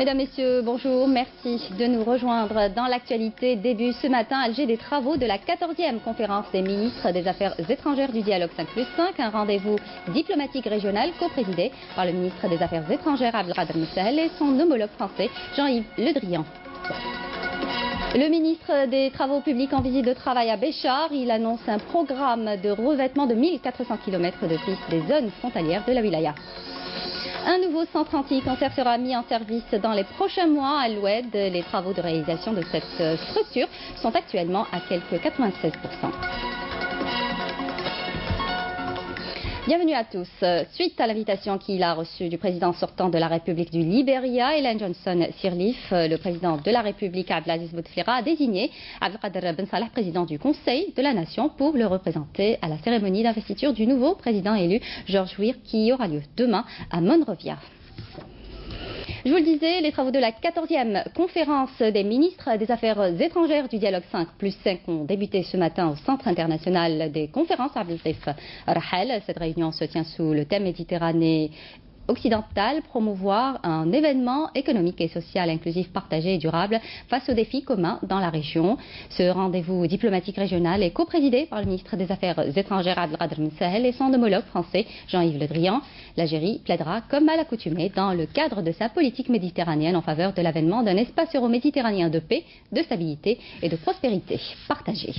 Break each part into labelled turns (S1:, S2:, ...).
S1: Mesdames, Messieurs, bonjour. Merci de nous rejoindre dans l'actualité. Début ce matin, Alger, des travaux de la 14e conférence des ministres des Affaires étrangères du dialogue 5+5, un rendez-vous diplomatique régional co-présidé par le ministre des Affaires étrangères Abdelkader Ben Salah et son homologue français Jean-Yves Le Drian. Le ministre des Travaux publics en visite de travail à Béchar, il annonce un programme de revêtement de 1400 km de pistes des zones frontalières de la wilaya. Un nouveau centre anti-cancer sera mis en service dans les prochains mois à l'Oued. Les travaux de réalisation de cette structure sont actuellement à quelque 96%. Bienvenue à tous. Suite à l'invitation qu'il a reçue du président sortant de la République du Libéria, Ellen Johnson Sirleaf, le président de la République Abdelaziz Bouteflika a désigné Abdelkader Ben Salah, président du Conseil de la Nation, pour le représenter à la cérémonie d'investiture du nouveau président élu, Georges Weah, qui aura lieu demain à Monrovia. Je vous le disais, les travaux de la 14e conférence des ministres des Affaires étrangères du dialogue 5+5 ont débuté ce matin au Centre international des conférences Abdeltif Rahel. Cette réunion se tient sous le thème Méditerranée occidentale, promouvoir un événement économique et social inclusif, partagé et durable face aux défis communs dans la région. Ce rendez-vous diplomatique régional est co-présidé par le ministre des Affaires étrangères Abdelkader Ben Salah et son homologue français Jean-Yves Le Drian. L'Algérie plaidera, comme à l'accoutumée, dans le cadre de sa politique méditerranéenne en faveur de l'avènement d'un espace euro-méditerranéen de paix, de stabilité et de prospérité partagée.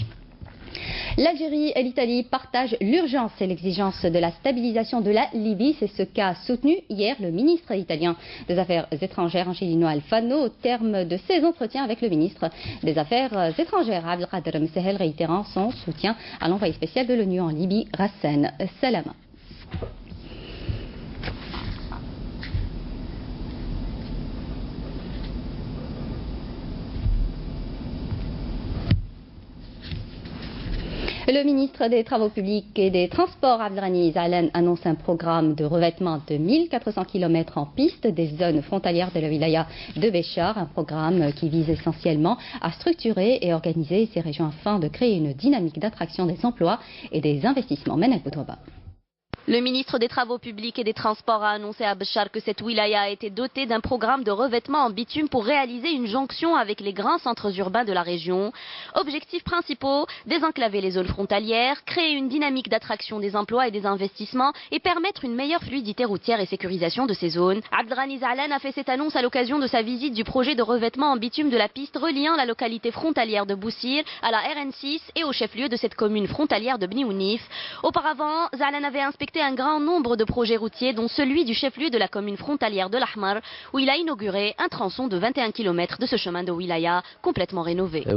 S1: L'Algérie et l'Italie partagent l'urgence et l'exigence de la stabilisation de la Libye. C'est ce qu'a soutenu hier le ministre italien des Affaires étrangères Angelino Alfano au terme de ses entretiens avec le ministre des Affaires étrangères Abdelkader Ben Salah, réitérant son soutien à l'envoyé spécial de l'ONU en Libye, Ghassan Salama. Le ministre des Travaux publics et des Transports Abdelrani Zahlan annonce un programme de revêtement de 1400 km en piste des zones frontalières de la wilaya de Béchar, un programme qui vise essentiellement à structurer et organiser ces régions afin de créer une dynamique d'attraction des emplois et des investissements. Menel Boudrouba.
S2: Le ministre des Travaux publics et des Transports a annoncé à Béchar que cette wilaya a été dotée d'un programme de revêtement en bitume pour réaliser une jonction avec les grands centres urbains de la région. Objectifs principaux, désenclaver les zones frontalières, créer une dynamique d'attraction des emplois et des investissements et permettre une meilleure fluidité routière et sécurisation de ces zones. Abdelrani Zahlan a fait cette annonce à l'occasion de sa visite du projet de revêtement en bitume de la piste reliant la localité frontalière de Boussir à la RN6 et au chef-lieu de cette commune frontalière de Bni Ounif. Auparavant, Zahlan avait inspecté un grand nombre de projets routiers, dont celui du chef-lieu de la commune frontalière de l'Ahmar, où il a inauguré un tronçon de 21 km de ce chemin de wilaya complètement rénové. La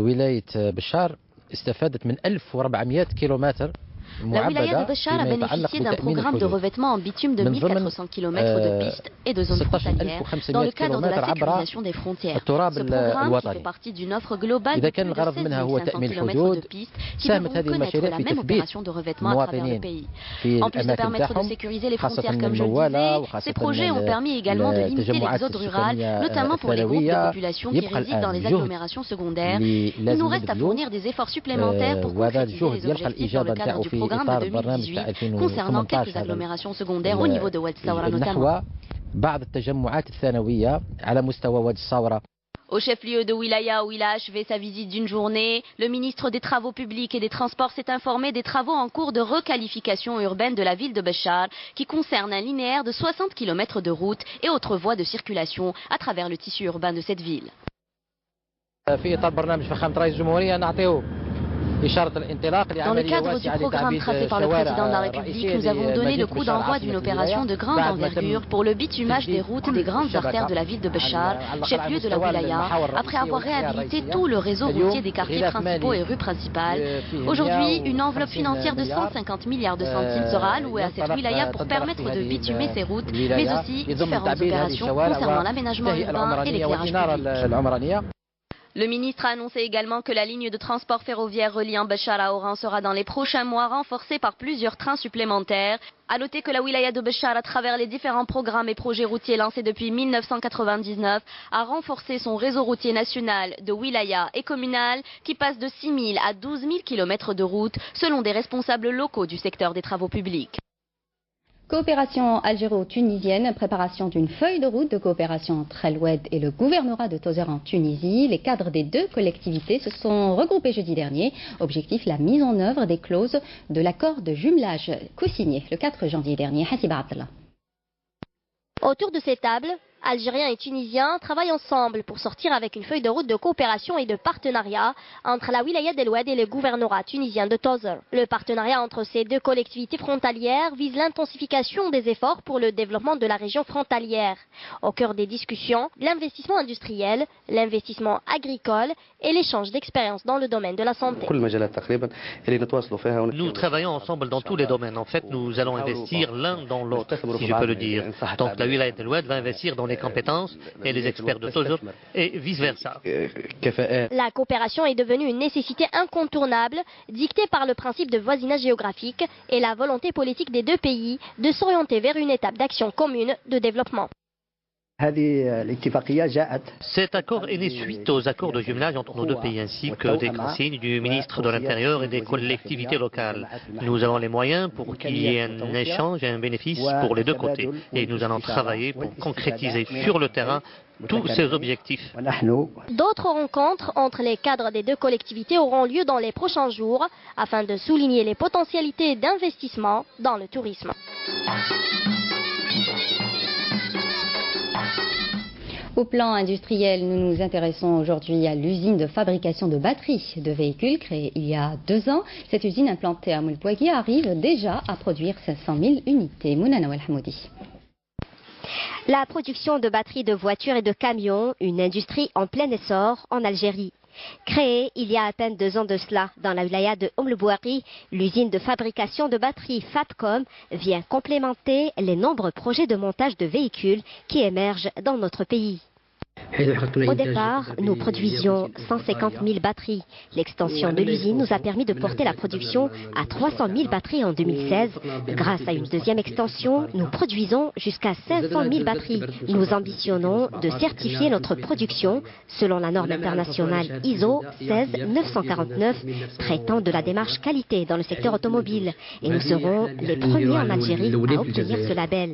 S2: wilaya de Béchar a bénéficié d'un programme de revêtement en bitume de 1400 km de pistes et de zones frontalières dans le cadre de la sécurisation des frontières. Ce programme, qui fait partie d'une offre globale de plus de 7500 km de pistes qui devront connaître la même opération de revêtement à travers le pays. En plus de permettre de sécuriser les frontières, comme je le disais, ces projets ont permis également de limiter l'exode rural, notamment pour les groupes de population qui résident dans les agglomérations secondaires. Il nous reste à fournir des efforts supplémentaires pour concrétiser les objectifs dans le cadre du programme de 2018 concernant quelques agglomérations secondaires au niveau de Oued Saoura notamment. Au chef-lieu de wilaya où il a achevé sa visite d'une journée, le ministre des Travaux publics et des Transports s'est informé des travaux en cours de requalification urbaine de la ville de Béchar qui concernent un linéaire de 60 km de route et autres voies de circulation à travers le tissu urbain de cette ville. Dans le cadre du programme tracé par le président de la République, nous avons donné le coup d'envoi d'une opération de grande envergure pour le bitumage des routes des grandes artères de la ville de Béchar, chef-lieu de la wilaya, après avoir réhabilité tout le réseau routier des quartiers principaux et rues principales. Aujourd'hui, une enveloppe financière de 150 milliards de centimes sera allouée à cette wilaya pour permettre de bitumer ces routes, mais aussi différentes opérations concernant l'aménagement urbain et l'éclairage public. Le ministre a annoncé également que la ligne de transport ferroviaire reliant Béchar à Oran sera dans les prochains mois renforcée par plusieurs trains supplémentaires. À noter que la wilaya de Béchar, à travers les différents programmes et projets routiers lancés depuis 1999, a renforcé son réseau routier national de wilaya et communal qui passe de 6 000 à 12 000 km de route selon des responsables locaux du secteur des travaux publics.
S1: Coopération algéro-tunisienne, préparation d'une feuille de route de coopération entre Al-Oued et le gouvernorat de Tozeur en Tunisie. Les cadres des deux collectivités se sont regroupés jeudi dernier. Objectif, la mise en œuvre des clauses de l'accord de jumelage co-signé le 4 janvier dernier. Hasiba Abdallah.
S2: Autour de ces tables, Algériens et Tunisiens travaillent ensemble pour sortir avec une feuille de route de coopération et de partenariat entre la wilaya d'El-Oued et le gouvernorat tunisien de Tozeur. Le partenariat entre ces deux collectivités frontalières vise l'intensification des efforts pour le développement de la région frontalière. Au cœur des discussions, l'investissement industriel, l'investissement agricole et l'échange d'expériences dans le domaine de la santé.
S3: Nous travaillons ensemble dans tous les domaines. En fait, nous allons investir l'un dans l'autre, si je peux le dire. Donc la wilaya d'El-Oued va investir dans les compétences et les experts de Tozeur et vice-versa.
S2: La coopération est devenue une nécessité incontournable, dictée par le principe de voisinage géographique et la volonté politique des deux pays de s'orienter vers une étape d'action commune de développement.
S3: Cet accord est né suite aux accords de jumelage entre nos deux pays ainsi que des consignes du ministre de l'Intérieur et des collectivités locales. Nous avons les moyens pour qu'il y ait un échange et un bénéfice pour les deux côtés. Et nous allons travailler pour concrétiser sur le terrain tous ces objectifs.
S2: D'autres rencontres entre les cadres des deux collectivités auront lieu dans les prochains jours afin de souligner les potentialités d'investissement dans le tourisme.
S1: Au plan industriel, nous nous intéressons aujourd'hui à l'usine de fabrication de batteries de véhicules créée il y a 2 ans. Cette usine implantée à Moulpouagui arrive déjà à produire 500 000 unités. Mounana Welhamoudi.
S2: La production de batteries de voitures et de camions, une industrie en plein essor en Algérie. Créée il y a à peine 2 ans de cela dans la wilaya de Bouari, l'usine de fabrication de batteries Fabcom vient complémenter les nombreux projets de montage de véhicules qui émergent dans notre pays. Au départ, nous produisions 150 000 batteries. L'extension de l'usine nous a permis de porter la production à 300 000 batteries en 2016. Grâce à une deuxième extension, nous produisons jusqu'à 500 000 batteries. Nous ambitionnons de certifier notre production selon la norme internationale ISO 16949, traitant de la démarche qualité dans le secteur automobile. Et nous serons les premiers en Algérie à obtenir ce label.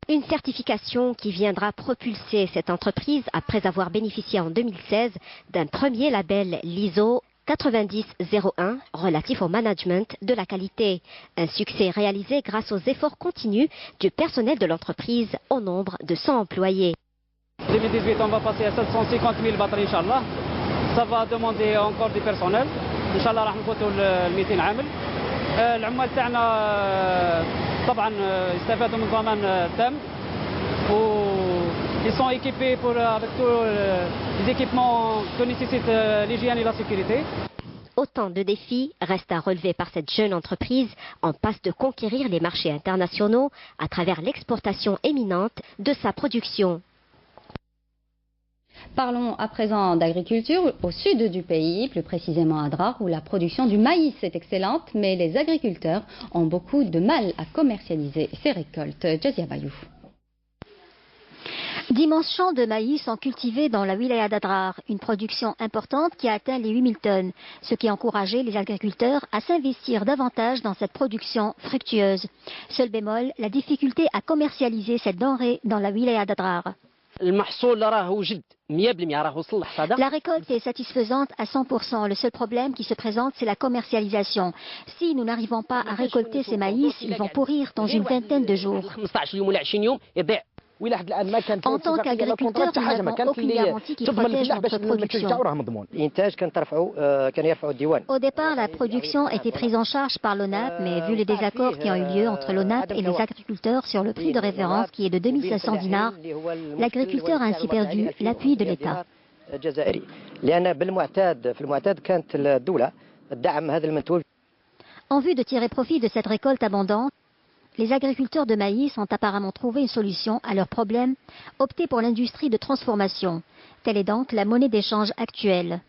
S2: Une certification qui viendra propulser cette entreprise après avoir bénéficié en 2016 d'un premier label l'ISO 9001 relatif au management de la qualité. Un succès réalisé grâce aux efforts continus du personnel de l'entreprise au nombre de 100 employés.
S4: 2018, on va passer à 750 000 batteries, Inch'Allah. Ça va demander encore du personnel. Inch'Allah, راح نفوتوا ل 200 عامل. العمال تاعنا طبعا يستفادوا من ضمان تام. Ils sont équipés avec tous les équipements que nécessite l'hygiène et la sécurité.
S2: Autant de défis restent à relever par cette jeune entreprise en passe de conquérir les marchés internationaux à travers l'exportation éminente de sa production.
S1: Parlons à présent d'agriculture au sud du pays, plus précisément à Drar, où la production du maïs est excellente, mais les agriculteurs ont beaucoup de mal à commercialiser ces récoltes. Jazia Bayou.
S5: D'immenses champs de maïs sont cultivés dans la wilaya d'Adrar, une production importante qui a atteint les 8000 tonnes, ce qui a encouragé les agriculteurs à s'investir davantage dans cette production fructueuse. Seul bémol, la difficulté à commercialiser cette denrée dans la wilaya d'Adrar. La récolte est satisfaisante à 100%. Le seul problème qui se présente, c'est la commercialisation. Si nous n'arrivons pas à récolter ces maïs, ils vont pourrir dans une vingtaine de jours. En tant qu'agriculteur, nous n'avons aucune garantie qui protège notre production. Au départ, la production était prise en charge par l'ONAP, mais vu les désaccords qui ont eu lieu entre l'ONAP et les agriculteurs sur le prix de référence qui est de 2500 dinars, l'agriculteur a ainsi perdu l'appui de l'État. En vue de tirer profit de cette récolte abondante, les agriculteurs de maïs ont apparemment trouvé une solution à leurs problèmes, opté pour l'industrie de transformation. Telle est donc la monnaie d'échange actuelle.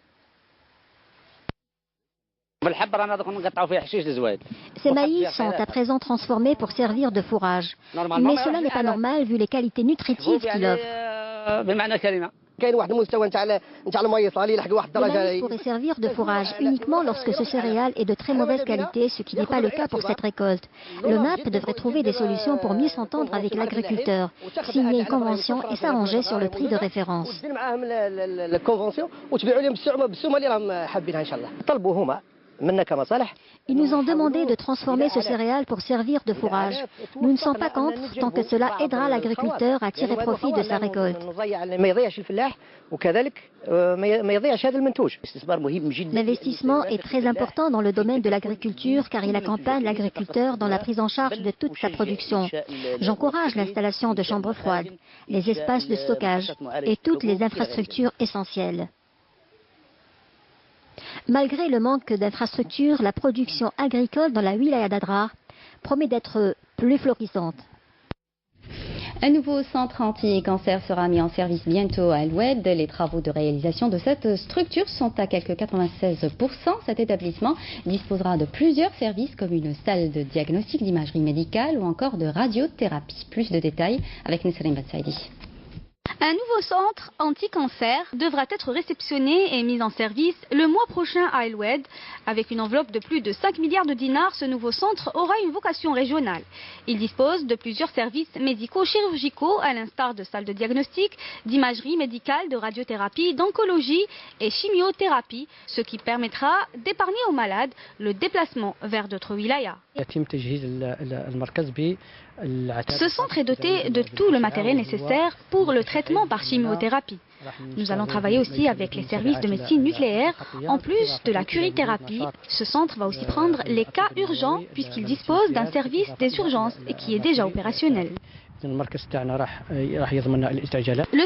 S5: Ces maïs sont à présent transformés pour servir de fourrage. Mais cela n'est pas normal vu les qualités nutritives qu'il offre. maïs pourrait servir de fourrage uniquement lorsque ce céréale est de très mauvaise qualité, ce qui n'est pas le cas pour cette récolte. Le MAP devrait trouver des solutions pour mieux s'entendre avec l'agriculteur, signer une convention et s'arranger sur le prix de référence. Ils nous ont demandé de transformer ce céréale pour servir de fourrage. Nous ne sommes pas contre tant que cela aidera l'agriculteur à tirer profit de sa récolte. L'investissement est très important dans le domaine de l'agriculture car il accompagne l'agriculteur dans la prise en charge de toute sa production. J'encourage l'installation de chambres froides, les espaces de stockage et toutes les infrastructures essentielles. Malgré le manque d'infrastructures, la production agricole dans la wilaya d'Adrar promet d'être plus florissante.
S1: Un nouveau centre anti-cancer sera mis en service bientôt à Al-Oued. Les travaux de réalisation de cette structure sont à quelque 96%. Cet établissement disposera de plusieurs services comme une salle de diagnostic d'imagerie médicale ou encore de radiothérapie. Plus de détails avec Nesrine Batsaidi.
S6: Un nouveau centre anti-cancer devra être réceptionné et mis en service le mois prochain à Al-Oued. Avec une enveloppe de plus de 5 milliards de dinars, ce nouveau centre aura une vocation régionale. Il dispose de plusieurs services médico-chirurgicaux, à l'instar de salles de diagnostic, d'imagerie médicale, de radiothérapie, d'oncologie et chimiothérapie, ce qui permettra d'épargner aux malades le déplacement vers d'autres wilayas. Ce centre est doté de tout le matériel nécessaire pour le traitement par chimiothérapie. Nous allons travailler aussi avec les services de médecine nucléaire. En plus de la curithérapie, ce centre va aussi prendre les cas urgents puisqu'il dispose d'un service des urgences et qui est déjà opérationnel. Le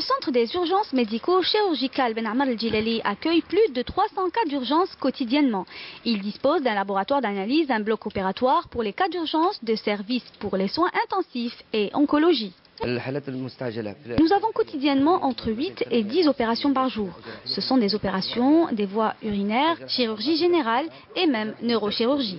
S6: centre des urgences médico-chirurgicales Ben Ammar el-Jilali accueille plus de 300 cas d'urgence quotidiennement. Il dispose d'un laboratoire d'analyse, d'un bloc opératoire pour les cas d'urgence, de services pour les soins intensifs et oncologie. Nous avons quotidiennement entre 8 et 10 opérations par jour. Ce sont des opérations des voies urinaires, chirurgie générale et même neurochirurgie.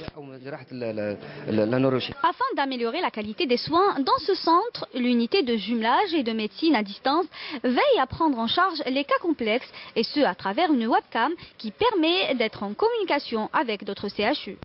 S6: Afin d'améliorer la qualité des soins, dans ce centre, l'unité de jumelage et de médecine à distance veille à prendre en charge les cas complexes et ce à travers une webcam qui permet d'être en communication avec d'autres CHU.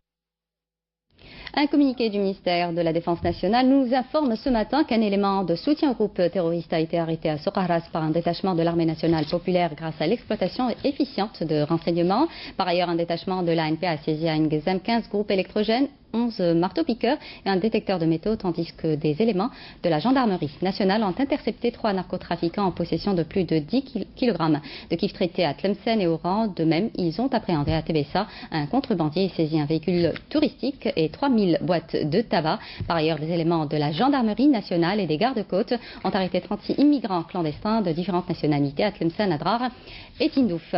S1: Un communiqué du ministère de la Défense nationale nous informe ce matin qu'un élément de soutien au groupe terroriste a été arrêté à Soqarras par un détachement de l'armée nationale populaire grâce à l'exploitation efficiente de renseignements. Par ailleurs, un détachement de l'ANP a saisi à Ngezem 15 groupes électrogènes, 11 marteaux-piqueurs et un détecteur de métaux, tandis que des éléments de la gendarmerie nationale ont intercepté 3 narcotrafiquants en possession de plus de 10 kg de kiff traité à Tlemcen et Oran. De même, ils ont appréhendé à Tébessa un contrebandier et saisi un véhicule touristique et 3000 boîtes de tabac. Par ailleurs, des éléments de la gendarmerie nationale et des gardes-côtes ont arrêté 36 immigrants clandestins de différentes nationalités à Tlemcen, Adrar et Tindouf.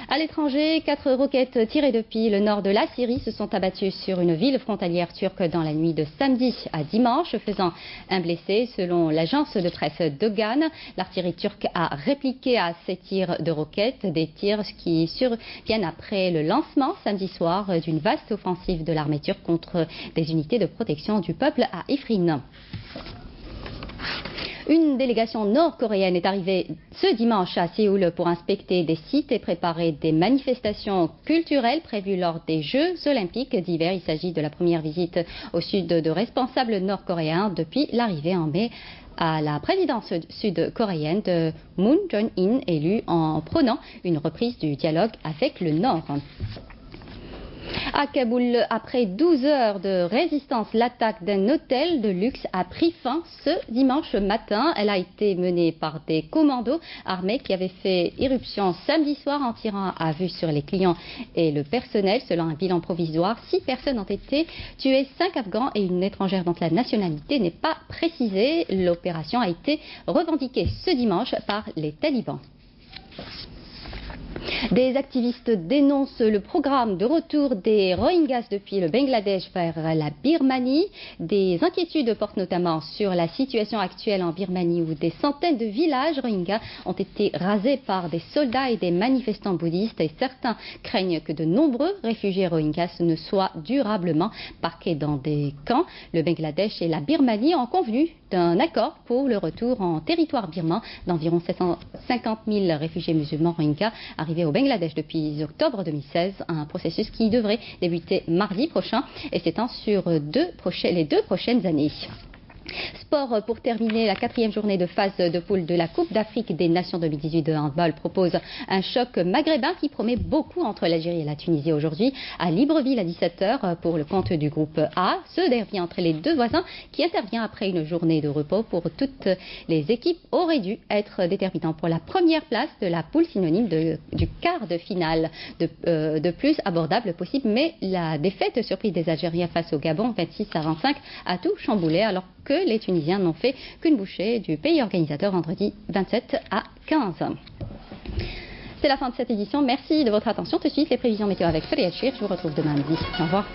S1: À l'étranger, 4 roquettes tirées depuis le nord de la Syrie se sont abattues sur une ville frontalière turque dans la nuit de samedi à dimanche, faisant un blessé. Selon l'agence de presse Dogan, l'artillerie turque a répliqué à ces tirs de roquettes, des tirs qui surviennent après le lancement samedi soir d'une vaste offensive de l'armée turque contre des unités de protection du peuple à Ifrin. Une délégation nord-coréenne est arrivée ce dimanche à Séoul pour inspecter des sites et préparer des manifestations culturelles prévues lors des Jeux olympiques d'hiver. Il s'agit de la première visite au sud de responsables nord-coréens depuis l'arrivée en mai à la présidence sud-coréenne de Moon Jae-in, élu en prônant une reprise du dialogue avec le Nord. À Kaboul, après 12 heures de résistance, l'attaque d'un hôtel de luxe a pris fin ce dimanche matin. Elle a été menée par des commandos armés qui avaient fait irruption samedi soir en tirant à vue sur les clients et le personnel. Selon un bilan provisoire, 6 personnes ont été tuées, 5 Afghans et une étrangère dont la nationalité n'est pas précisée. L'opération a été revendiquée ce dimanche par les talibans. Des activistes dénoncent le programme de retour des Rohingyas depuis le Bangladesh vers la Birmanie. Des inquiétudes portent notamment sur la situation actuelle en Birmanie où des centaines de villages Rohingyas ont été rasés par des soldats et des manifestants bouddhistes et certains craignent que de nombreux réfugiés Rohingyas ne soient durablement parqués dans des camps. Le Bangladesh et la Birmanie ont convenu d'un accord pour le retour en territoire birman d'environ 750 000 réfugiés musulmans Rohingyas arrivés au Bangladesh depuis octobre 2016, un processus qui devrait débuter mardi prochain et s'étend sur les 2 prochaines années. Sport pour terminer, la 4e journée de phase de poule de la Coupe d'Afrique des Nations 2018 de handball propose un choc maghrébin qui promet beaucoup entre l'Algérie et la Tunisie aujourd'hui à Libreville à 17h pour le compte du groupe A. Ce derby entre les deux voisins qui intervient après une journée de repos pour toutes les équipes aurait dû être déterminant pour la première place de la poule synonyme du quart de finale de plus abordable possible. Mais la défaite surprise des Algériens face au Gabon 26-25 a tout chamboulé alors que les Tunisiens n'ont fait qu'une bouchée du pays organisateur vendredi 27 à 15. C'est la fin de cette édition. Merci de votre attention. Tout de suite, les prévisions météo avec Fariad Chir. Je vous retrouve demain midi. Au revoir.